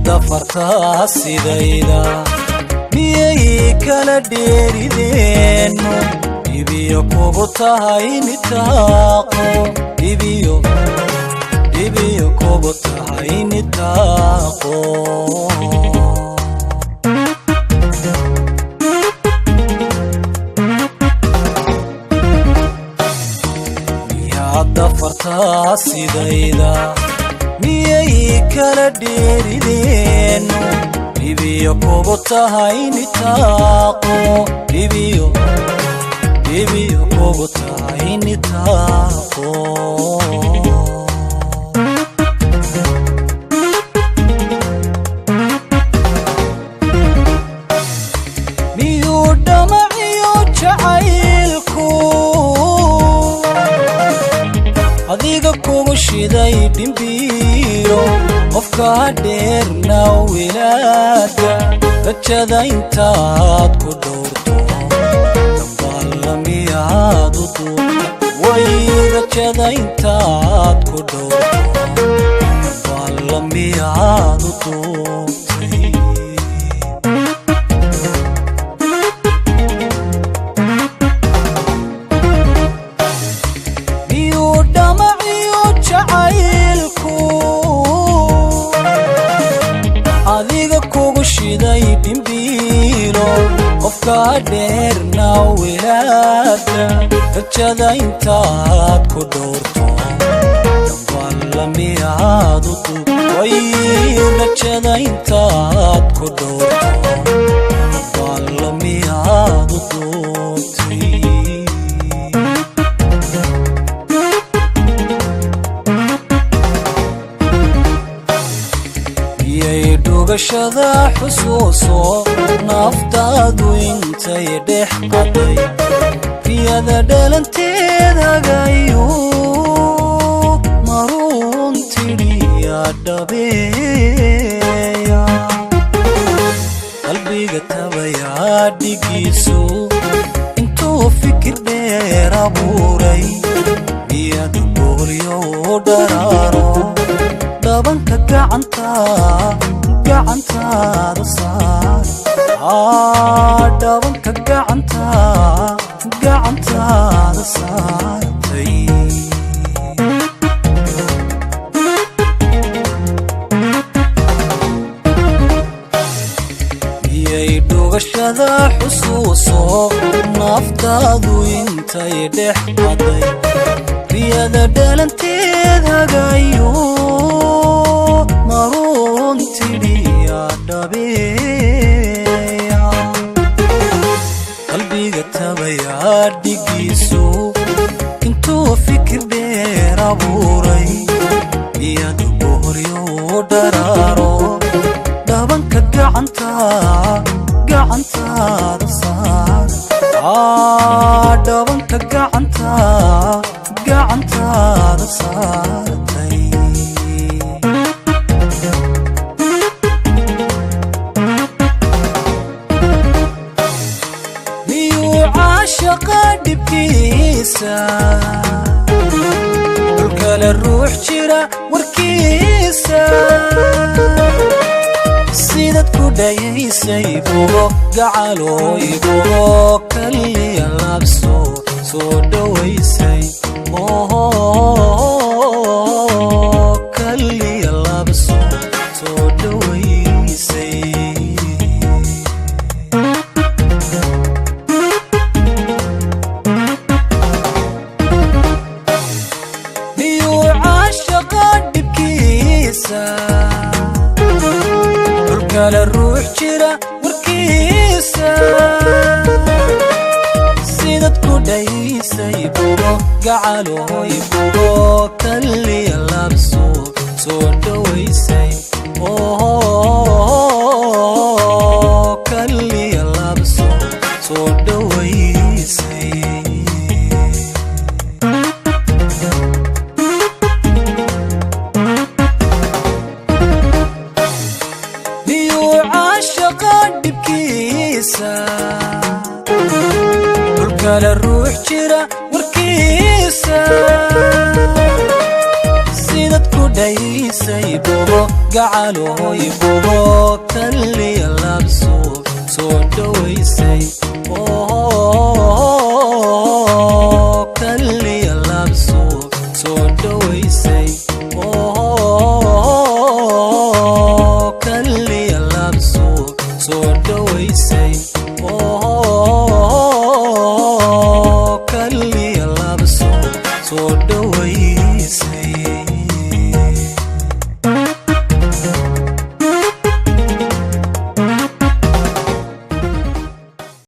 dafarta sidayda miyay kala dheerideeno ibiyo kugu tahay nitaaqo ibiyo kugu tahay nitaaqo dafarta sidayda miyay kala dheerideeno ibiyo kugu tahay nitaaqo ibiyo kugu tahay nitaaqo miyuu dhamaciyo jacaylku adiga kugu shiday dhimbiiro qofka dheerna wilaada rajada intaad ku dhowrto damballa miyaad u duubta way rajada intaad ku dhowrto damballa miyaad u duubtay miyuu dhamaciyo jacaylku adiga kugu shiday dhimbiilo qofka dheerna wilaada rajada intaad ku dhowrto damballa miyaad u duubta way rajada intaad ku dhowrto damballa miyaad u duubtay dhugashada xusuuso naftaadu intay dhex qaday riyada dhalanteed hagayo maruun tidhiya dhabeeya qalbiga tabayaa dhigiisu intuu fikir dheer abuuray iyada boolyo dharaaro dhabanka gacantaada saar dhabanka gacantaada saartay miyay dhugashada xusuuso naftaadu intay dhex qaday riyada dhalanteed hagayo maruun tidhiya dhabeeya qalbiga tabayaa dhigiisu intuu fikir dheer abuuray iyada booryo dharaaro dhabanka gacantaada saar dhabanka gacantaada saartay caashaqa dhibkiisa dhulkale ruux jira warkiisa sidad ku dhayaysay bogo gacalooy bogo kaliya labso soo dhawaysay kaliya labso soo dhawaysay kale ruux jira warkiisa sidad ku dhaysay bugo gacalooy bugo kaliya labso soo dhawaysay kaliya labso soo dhawaysay kale ruux jira warkiisa sidad ku dhaysay bugo gacalooy bugo kaliya labso soo dhawaysay kaliya labso soo dhawaysay kaliya labso soo dhawaysay